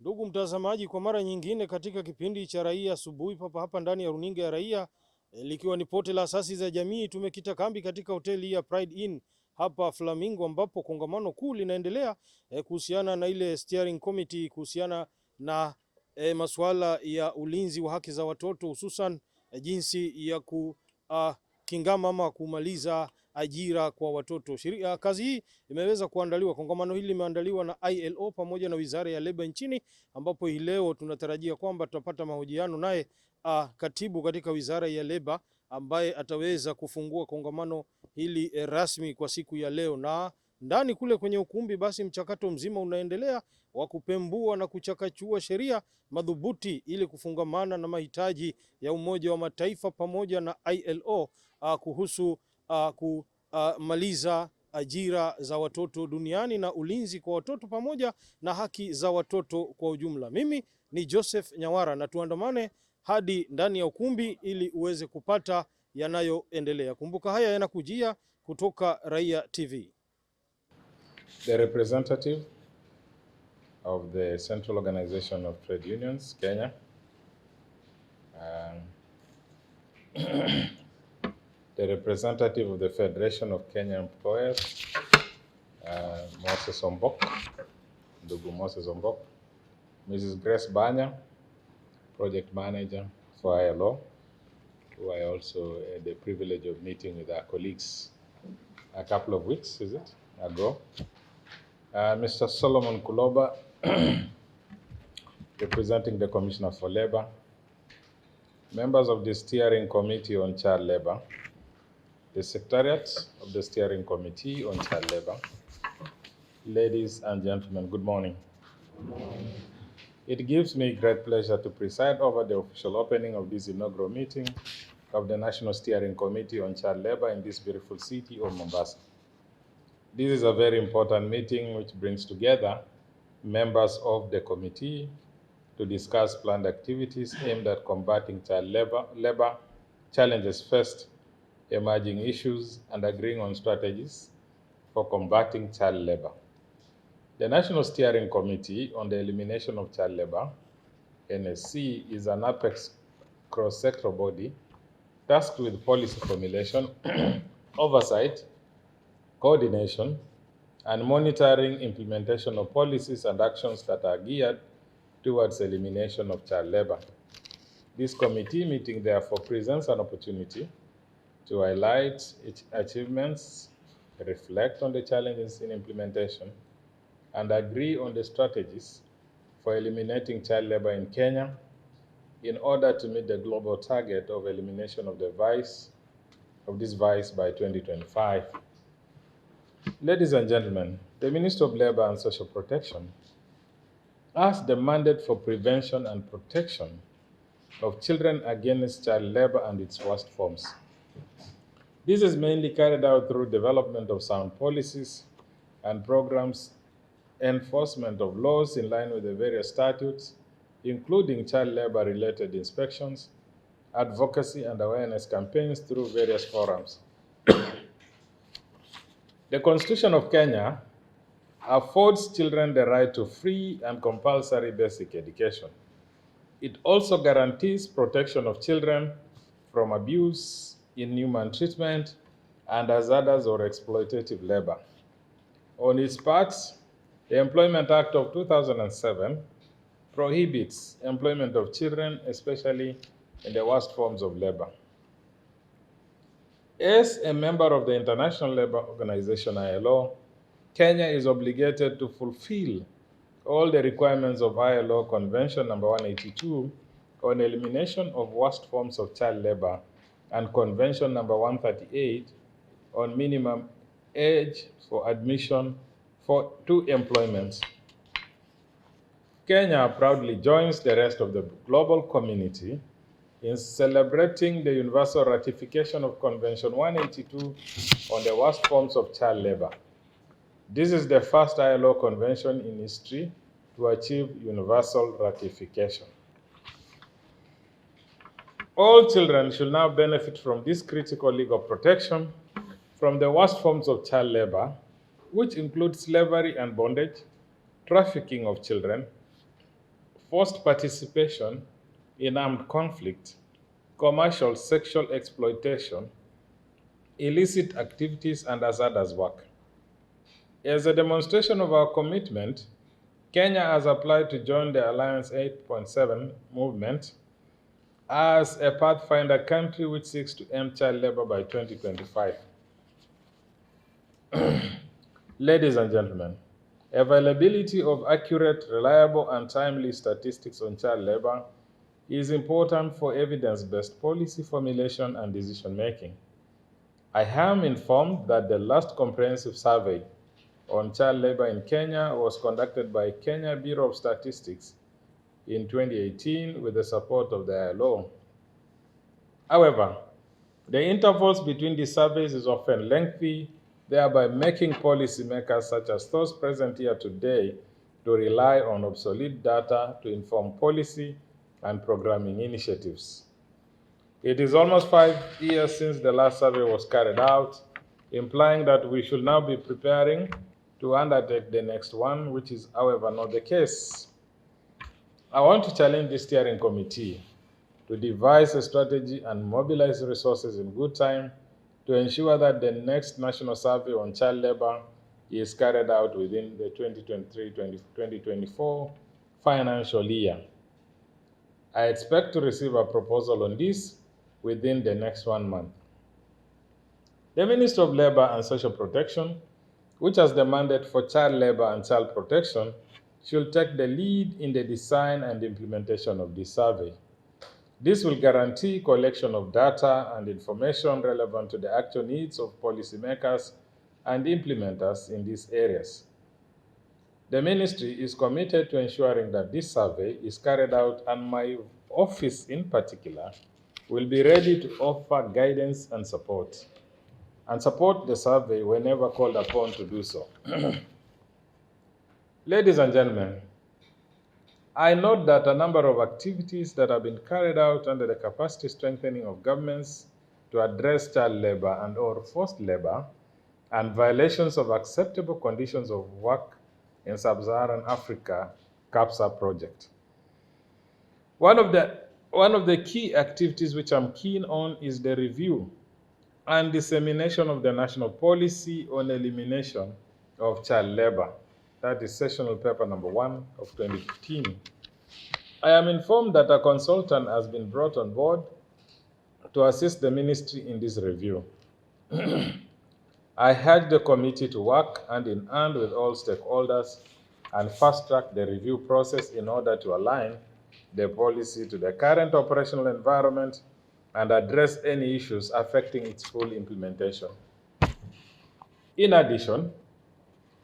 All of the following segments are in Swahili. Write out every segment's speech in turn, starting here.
Ndugu mtazamaji, kwa mara nyingine katika kipindi cha Raia Asubuhi hapa ndani ya runinga ya Raia, likiwa ni pote la asasi za jamii, tumekita kambi katika hoteli ya Pride Inn hapa Flamingo, ambapo kongamano kuu linaendelea kuhusiana na ile steering committee kuhusiana na masuala ya ulinzi wa haki za watoto, hususan jinsi ya kukingama ama kumaliza ajira kwa watoto. Kazi hii imeweza kuandaliwa, kongamano hili limeandaliwa na ILO pamoja na Wizara ya Leba nchini, ambapo hii leo tunatarajia kwamba tutapata mahojiano naye katibu katika Wizara ya Leba ambaye ataweza kufungua kongamano hili rasmi kwa siku ya leo. Na ndani kule kwenye ukumbi, basi mchakato mzima unaendelea wa kupembua na kuchakachua sheria madhubuti ili kufungamana na mahitaji ya Umoja wa Mataifa pamoja na ILO kuhusu kumaliza ajira za watoto duniani na ulinzi kwa watoto pamoja na haki za watoto kwa ujumla. Mimi ni Joseph Nyawara na tuandamane hadi ndani ya ukumbi ili uweze kupata yanayoendelea. Kumbuka haya yanakujia kutoka Raia TV. The representative of the Central Organization of Trade Unions, Kenya, the representative of the Federation of Kenya Employers, Moses Ombok, Ndugu Moses Ombok, Mrs. Grace Banya, Project Manager for ILO, who I also had the privilege of meeting with our colleagues a couple of weeks ago. Mr. Solomon Kuloba, representing the Commissioner for Labor, members of the Steering Committee on Child Labor, the Secretariat of the Steering Committee on Child Labor. Ladies and gentlemen, good morning. It gives me great pleasure to preside over the official opening of this inaugural meeting of the National Steering Committee on Child Labor in this beautiful city of Mombasa. This is a very important meeting which brings together members of the committee to discuss planned activities aimed at combating child labor challenges first, emerging issues, and agreeing on strategies for combating child labor. The National Steering Committee on the Elimination of Child Labor, NSC, is an apex cross-sectoral body tasked with policy formulation, oversight, coordination, and monitoring implementation of policies and actions that are geared towards elimination of child labor. This committee meeting therefore presents an opportunity to highlight its achievements, reflect on the challenges in implementation, and agree on the strategies for eliminating child labor in Kenya in order to meet the global target of elimination of this vice by 2025. Ladies and gentlemen, the Minister of Labor and Social Protection has the mandate for prevention and protection of children against child labor and its worst forms. This is mainly carried out through development of sound policies and programs, enforcement of laws in line with the various statutes, including child labor-related inspections, advocacy and awareness campaigns through various forums. The Constitution of Kenya affords children the right to free and compulsory basic education. It also guarantees protection of children from abuse, inhuman treatment, and hazardous or exploitative labor. On its part, the Employment Act of 2007 prohibits employment of children, especially in the worst forms of labor. As a member of the International Labour Organization, ILO, Kenya is obligated to fulfill all the requirements of ILO Convention number 182 on elimination of worst forms of child labor and Convention number 138 on minimum age for admission to employment. Kenya proudly joins the rest of the global community in celebrating the universal ratification of Convention 182 on the worst forms of child labor. This is the first ILO convention in history to achieve universal ratification. All children should now benefit from this critical legal protection from the worst forms of child labor, which include slavery and bondage, trafficking of children, forced participation in armed conflict, commercial sexual exploitation, illicit activities, and hazardous work. As a demonstration of our commitment, Kenya has applied to join the Alliance 8.7 movement as a pathfinder country which seeks to end child labor by 2025. Ladies and gentlemen, availability of accurate, reliable, and timely statistics on child labor is important for evidence-based policy formulation and decision-making. I am informed that the last comprehensive survey on child labor in Kenya was conducted by Kenya Bureau of Statistics in 2018 with the support of the ILO. However, the intervals between these surveys is often lengthy, thereby making policymakers such as those present here today to rely on obsolete data to inform policy and programming initiatives. It is almost 5 years since the last survey was carried out, implying that we should now be preparing to undertake the next one, which is, however, not the case. I want to challenge the steering committee to devise a strategy and mobilize resources in good time to ensure that the next national survey on child labor is carried out within the 2023-2024 financial year. I expect to receive a proposal on this within the next 1 month. The Ministry of Labor and Social Protection, which has the mandate for child labor and child protection, should take the lead in the design and implementation of this survey. This will guarantee collection of data and information relevant to the actual needs of policymakers and implementers in these areas. The ministry is committed to ensuring that this survey is carried out, and my office in particular will be ready to offer guidance and support the survey whenever called upon to do so. Ladies and gentlemen, I note that a number of activities that have been carried out under the capacity strengthening of governments to address child labor and or forced labor and violations of acceptable conditions of work in sub-Saharan Africa CAPSA project. One of the key activities which I'm keen on is the review and dissemination of the national policy on elimination of child labor. That is sessional paper number 1 of 2015. I am informed that a consultant has been brought on board to assist the ministry in this review. I urge the committee to work hand in hand with all stakeholders and fast-track the review process in order to align the policy to the current operational environment and address any issues affecting its full implementation. In addition,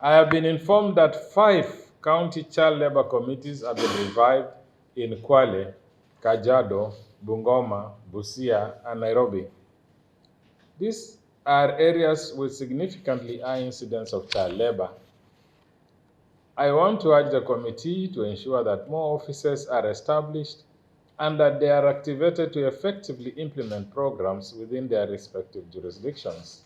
I have been informed that 5 county child labor committees have been revived in Kwale, Kajiado, Bungoma, Busia, and Nairobi. These are areas with significantly high incidence of child labor. I want to urge the committee to ensure that more offices are established and that they are activated to effectively implement programs within their respective jurisdictions.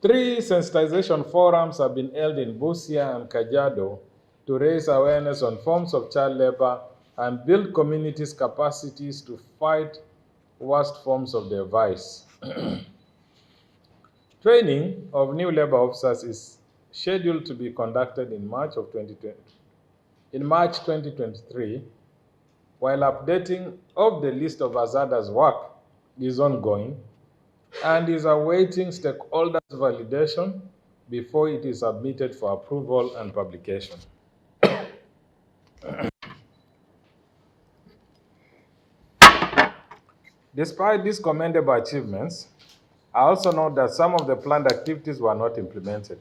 3 sensitization forums have been held in Busia and Kajiado to raise awareness on forms of child labor and build communities' capacities to fight worst forms of the vice. Training of new labor officers is scheduled to be conducted in March 2023, while updating of the list of hazardous work is ongoing and is awaiting stakeholders' validation before it is submitted for approval and publication. Despite these commendable achievements, I also note that some of the planned activities were not implemented.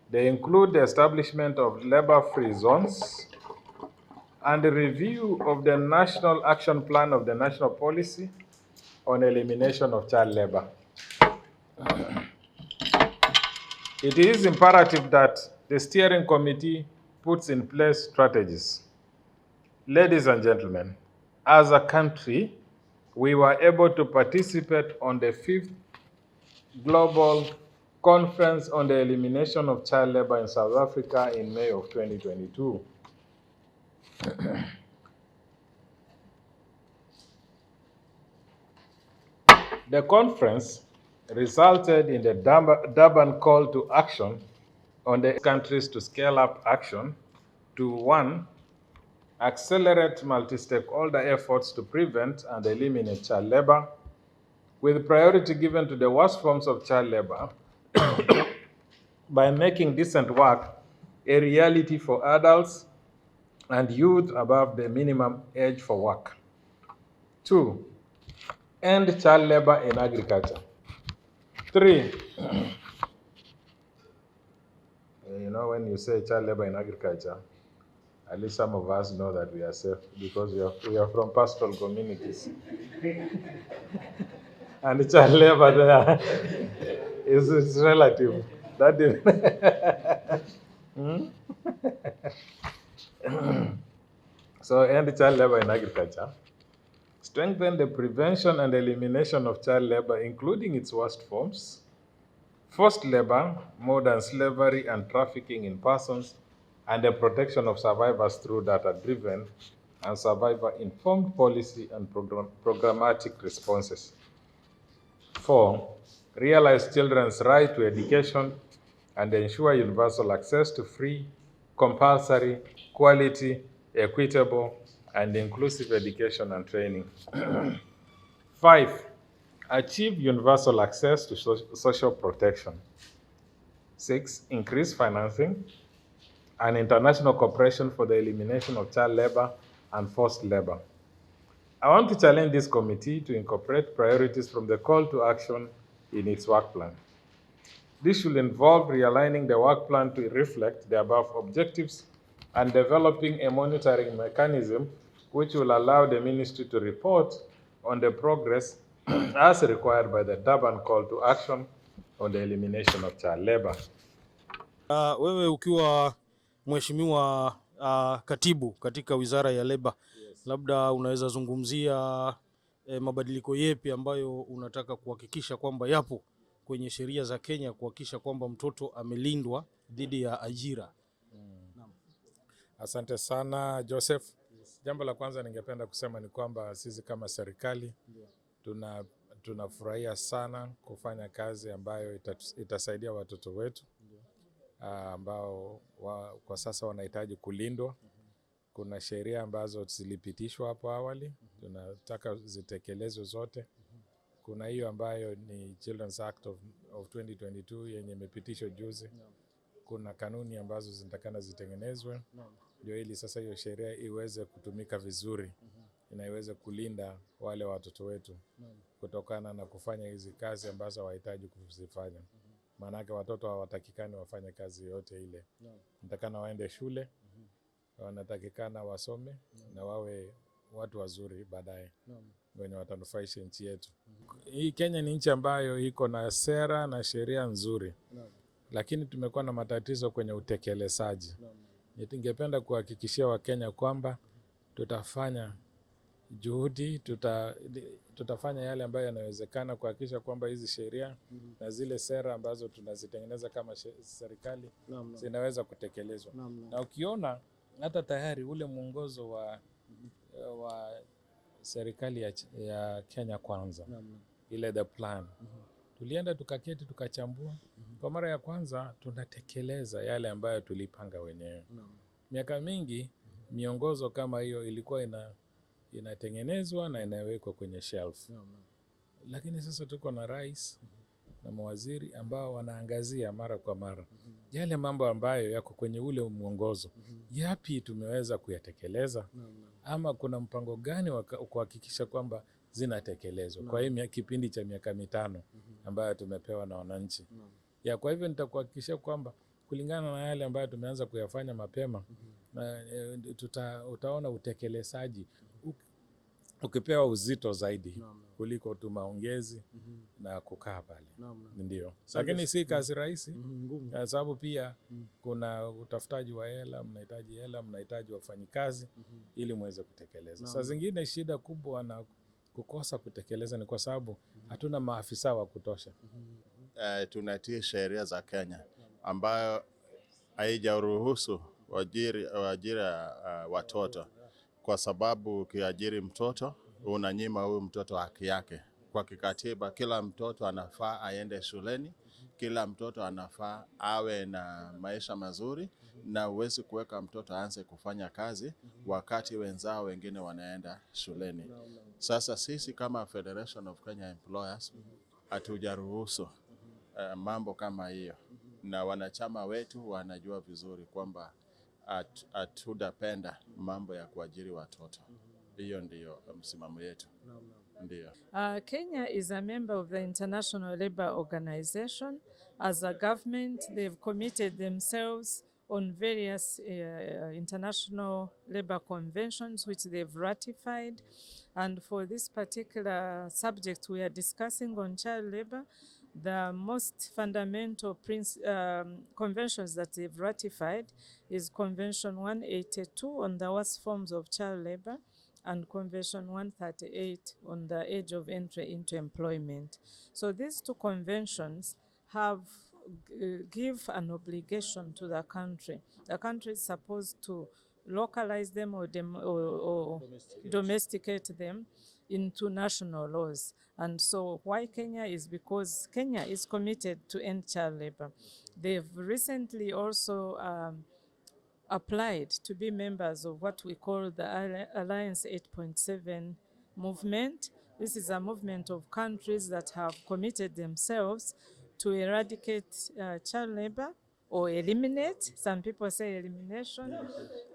They include the establishment of labor-free zones and the review of the National Action Plan of the National Policy on Elimination of Child Labor. It is imperative that the steering committee puts in place strategies. Ladies and gentlemen, as a country, we were able to participate on the 5th Global Conference on the Elimination of Child Labor in South Africa in May of 2022. The conference resulted in the Durban call to action on the countries to scale up action to 1. Accelerate multi-stakeholder efforts to prevent and eliminate child labor, with priority given to the worst forms of child labor by making decent work a reality for adults and youth above the minimum age for work. 2. End child labor in agriculture. 3. You know, when you say child labor in agriculture, at least some of us know that we are safe because we are from pastoral communities. And the child labor there is relative. That is So end child labor in agriculture. Strengthen the prevention and elimination of child labor, including its worst forms: forced labor, modern slavery, and trafficking in persons, and the protection of survivors through data-driven and survivor-informed policy and programmatic responses. 4. Realize children's right to education and ensure universal access to free, compulsory, quality, equitable, and inclusive education and training. 5. Achieve universal access to social protection. 6. Increase financing and international cooperation for the elimination of child labor and forced labor. I want to challenge this committee to incorporate priorities from the call to action in its work plan. This should involve realigning the work plan to reflect the above objectives and developing a monitoring mechanism which will allow the ministry to report on the progress as required by the Durban call to action on the elimination of child labor. Wewe ukiwa mheshimiwa katibu katika Wizara ya Leba, yes, labda unaweza zungumzia mabadiliko yepi ambayo unataka kuhakikisha kwamba yapo kwenye sheria za Kenya kuhakikisha kwamba mtoto amelindwa dhidi ya ajira? Asante sana Joseph. Yes. Jambo la kwanza ningependa kusema ni kwamba sisi kama serikali tunafurahia sana kufanya kazi ambayo itasaidia watoto wetu ambao kwa sasa wanahitaji kulindwa. Kuna sheria ambazo zilipitishwa hapo awali, tunataka zitekelezwe zote. Kuna hiyo ambayo ni Children's Act of 2022 yenye imepitishwa juzi. Kuna kanuni ambazo zinatakana zitengenezwe ndio ili sasa hiyo sheria iweze kutumika vizuri na iweze kulinda wale watoto wetu kutokana na kufanya hizi kazi ambazo hawahitaji kuzifanya. Maanake watoto hawatakikani wafanye kazi yote ile. Natakana waende shule, wanatakikana wasome na wawe watu wazuri baadaye wenye watanufaisha nchi yetu. Hii Kenya ni nchi ambayo iko na sera na sheria nzuri, lakini tumekuwa na matatizo kwenye utekelezaji. Ningependa kuhakikishia Wakenya kwamba tutafanya juhudi, tutafanya yale ambayo yanawezekana kuhakikisha kwamba hizi sheria na zile sera ambazo tunazitengeneza kama serikali zinaweza kutekelezwa. Na ukiona hata tayari ule mwongozo wa serikali ya Kenya Kwanza, ile the plan, tulienda tukaketi tukachambua. Kwa mara ya kwanza tunatekeleza yale ambayo tulipanga wenyewe. Miaka mingi miongozo kama hiyo ilikuwa inatengenezwa na inawekwa kwenye shelf. Lakini sasa tuko na rais na mawaziri ambao wanaangazia mara kwa mara yale mambo ambayo yako kwenye ule mwongozo. Yapi tumeweza kuyatekeleza, ama kuna mpango gani wa kuhakikisha kwamba zinatekelezwa kwa hii kipindi cha miaka 5 ambayo tumepewa na wananchi. Kwa hivyo nitakuhakikishia kwamba kulingana na yale ambayo tumeanza kuyafanya mapema, utaona utekelezaji ukipewa uzito zaidi kuliko tu maongezi na kukaa pale. Ndio. Lakini si kazi rahisi, kwa sababu pia kuna utafutaji wa hela, mnahitaji wafanyikazi ili muweze kutekeleza. Saa zingine shida kubwa na kukosa kutekeleza ni kwa sababu hatuna maafisa wa kutosha. Tunatii sheria za Kenya ambayo haijaruhusu waajira watoto, kwa sababu ukiajiri mtoto unanyima huyu mtoto haki yake. Kwa kikatiba kila mtoto anafaa aende shuleni, kila mtoto anafaa awe na maisha mazuri, na huwezi kuweka mtoto aanze kufanya kazi wakati wenzao wengine wanaenda shuleni. Sasa sisi kama Federation of Kenya Employers hatujaruhusu mambo kama hiyo, na wanachama wetu wanajua vizuri kwamba hatutapenda mambo ya kuajiri watoto. Hiyo ndiyo msimamo yetu. Ndiyo. Kenya is a member of the International Labour Organization. As a government, they've committed themselves on various international labor conventions which they've ratified. And for this particular subject we are discussing on child labor, the most fundamental conventions that they've ratified is Convention 182 on the worst forms of child labor and Convention 138 on the age of entry into employment. So these two conventions have give an obligation to the country. The country is supposed to localize them or domesticate them into national laws. And so why Kenya is because Kenya is committed to end child labor. They've recently also applied to be members of what we call the Alliance 8.7 movement. This is a movement of countries that have committed themselves to eradicate child labor or eliminate, some people say elimination,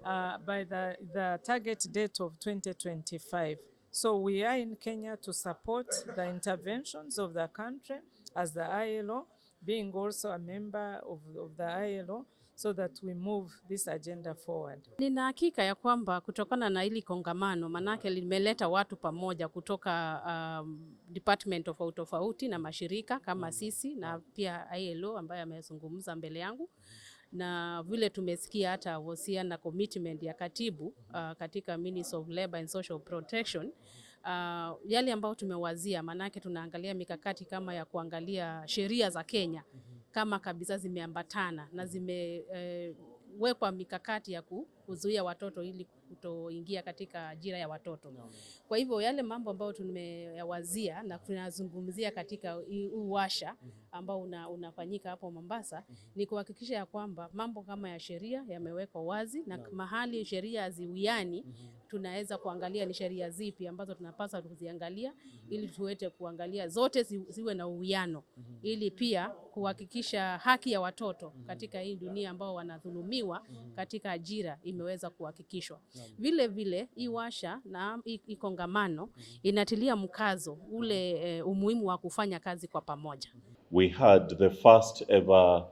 by the target date of 2025. So we are in Kenya to support the interventions of the country as the ILO, being also a member of the ILO, so that we move this agenda forward. Nina hakika ya kwamba kutokana na hili kongamano, manake limeleta watu pamoja kutoka department tofauti na mashirika kama sisi na pia ILO ambaye amezungumza mbele yangu, na vile tumesikia hata wosia na commitment ya katibu katika Ministry of Labor and Social Protection. Yale ambao tumewazia, manake tunaangalia mikakati kama ya kuangalia sheria za Kenya kama kabisa zimeambatana na zimewekwa mikakati ya kuzuia watoto ili kutoingia katika ajira ya watoto. Kwa hivyo yale mambo ambayo tumeyawazia na tunazungumzia katika uwasha ambao unafanyika hapo Mombasa ni kuhakikisha ya kwamba mambo kama ya sheria yamewekwa wazi, na mahali sheria haziwiani tunaweza kuangalia ni sheria zipi ambazo tunapaswa kuziangalia ili tuweze kuangalia zote ziwe na uwiano, ili pia kuhakikisha haki ya watoto katika hii dunia ambao wanadhulumiwa katika ajira imeweza kuhakikishwa. Vile vile hii washa na hii kongamano inatilia mkazo ule umuhimu wa kufanya kazi kwa pamoja. We had the first ever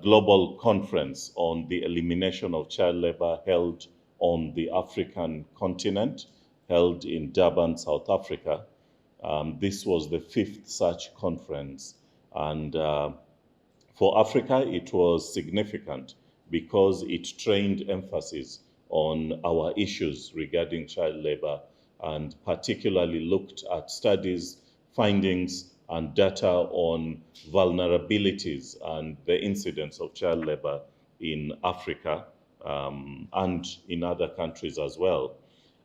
global conference on the elimination of child labor held on the African continent, held in Durban, South Africa. This was the 5th such conference, and for Africa it was significant because it trained emphasis on our issues regarding child labor, and particularly looked at studies, findings, and data on vulnerabilities and the incidence of child labor in Africa and in other countries as well.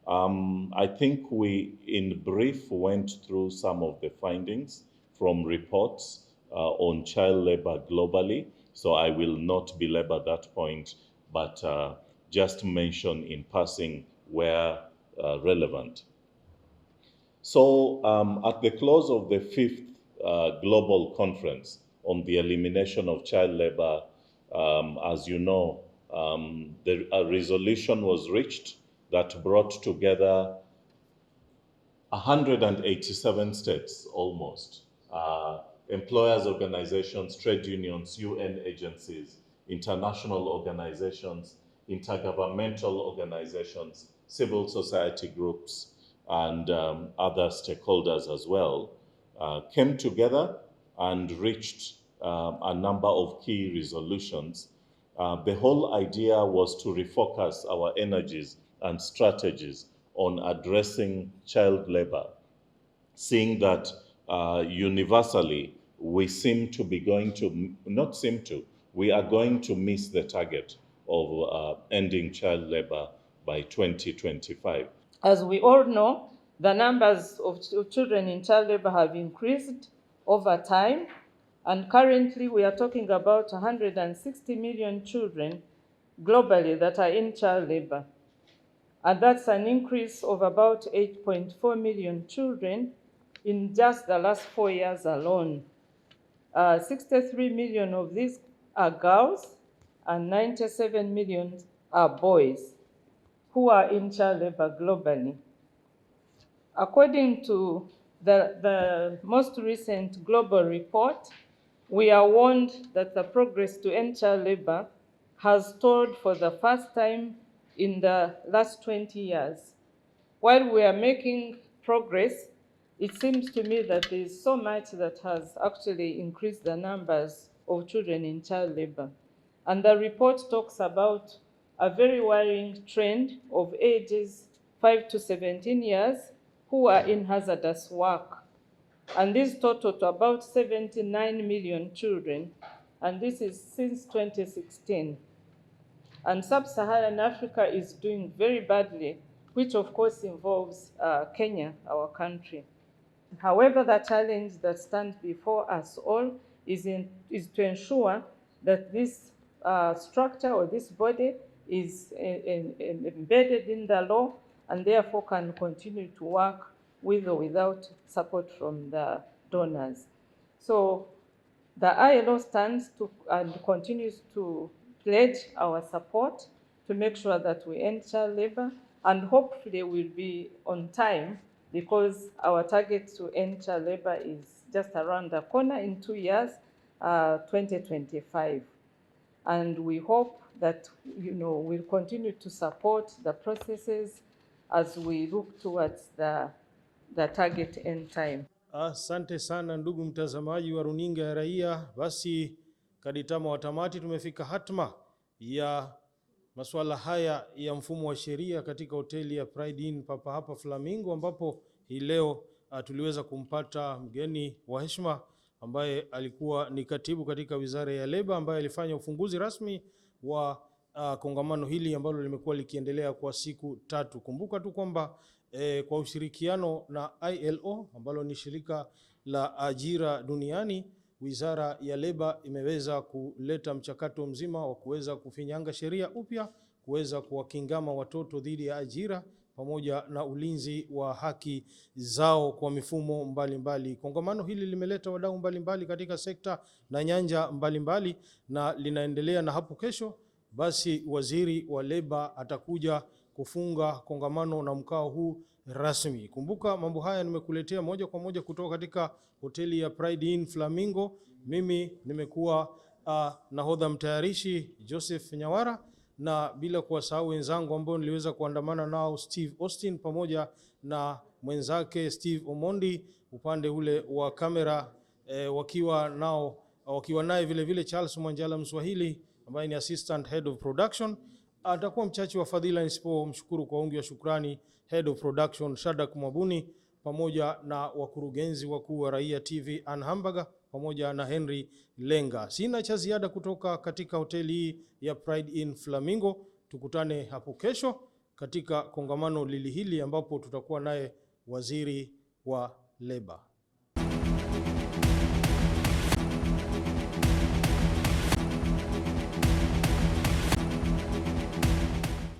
I think we, in brief, went through some of the findings from reports on child labor globally, so I will not belabor that point, but just mention in passing where relevant. So at the close of the 5th Global Conference on the Elimination of Child Labor, as you know, a resolution was reached that brought together 187 states almost, employers' organizations, trade unions, UN agencies, international organizations, intergovernmental organizations, civil society groups, and other stakeholders as well, came together and reached a number of key resolutions. The whole idea was to refocus our energies and strategies on addressing child labor, seeing that universally we seem to be going to, not seem to, we are going to miss the target of ending child labor by 2025. As we all know, the numbers of children in child labor have increased over time, and currently we are talking about 160 million children globally that are in child labor. And that's an increase of about 8.4 million children in just the last 4 years alone. 63 million of these are girls and 97 million are boys who are in child labor globally. According to the most recent global report, we are warned that the progress to end child labor has stalled for the first time in the last 20 years. While we are making progress, it seems to me that there is so much that has actually increased the numbers of children in child labor. And the report talks about a very worrying trend of ages 5 to 17 years who are in hazardous work. And this total to about 79 million children, and this is since 2016. And sub-Saharan Africa is doing very badly, which of course involves Kenya, our country. However, the challenge that stands before us all is to ensure that this structure or this body is embedded in the law and therefore can continue to work with or without support from the donors. So the ILO stands to and continues to pledge our support to make sure that we end child labor, and hopefully we'll be on time because our target to end child labor is just around the corner in 2 years, 2025. And we hope that we'll continue to support the processes as we look towards the target end time. Asante sana ndugu mtazamaji wa runinga ya Raia. Basi kaditama wa tamati tumefika hatma ya masuala haya ya mfumo wa sheria katika hoteli ya Pride Inn papa hapa Flamingo, ambapo hii leo tuliweza kumpata mgeni wa heshima ambaye alikuwa ni katibu katika Wizara ya Leba, ambaye alifanya ufunguzi rasmi wa kongamano hili ambalo limekuwa likiendelea kwa siku 3. Kumbuka tu kwamba kwa ushirikiano na ILO ambalo ni shirika la ajira duniani, Wizara ya Leba imeweza kuleta mchakato mzima wa kuweza kufinyanga sheria upya, kuweza kuwakingama watoto dhidi ya ajira pamoja na ulinzi wa haki zao kwa mifumo mbalimbali. Kongamano hili limeleta wadau mbalimbali katika sekta na nyanja mbalimbali na linaendelea, na hapo kesho basi waziri wa Leba atakuja kufunga kongamano na mkao huu rasmi. Kumbuka mambo haya nimekuletea moja kwa moja kutoka katika hoteli ya Pride Inn Flamingo. Mimi nimekuwa nahodha mtayarishi Joseph Nyawara, na bila kuwasahau wenzangu ambao niliweza kuandamana nao, Steve Austin pamoja na mwenzake Steve Omondi upande ule wa kamera, wakiwa naye vile vile Charles Mwanjala Mswahili ambaye ni assistant head of production. Atakuwa mchache wa fadhila nisipo mshukuru kwa ungi wa shukrani head of production Shadak Mwabuni pamoja na wakurugenzi wakuu wa Raia TV Ann Hamburger pamoja na Henry Lenga. Sina cha ziada kutoka katika hoteli hii ya Pride Inn Flamingo. Tukutane hapo kesho katika kongamano hili ambapo tutakuwa naye waziri wa Leba.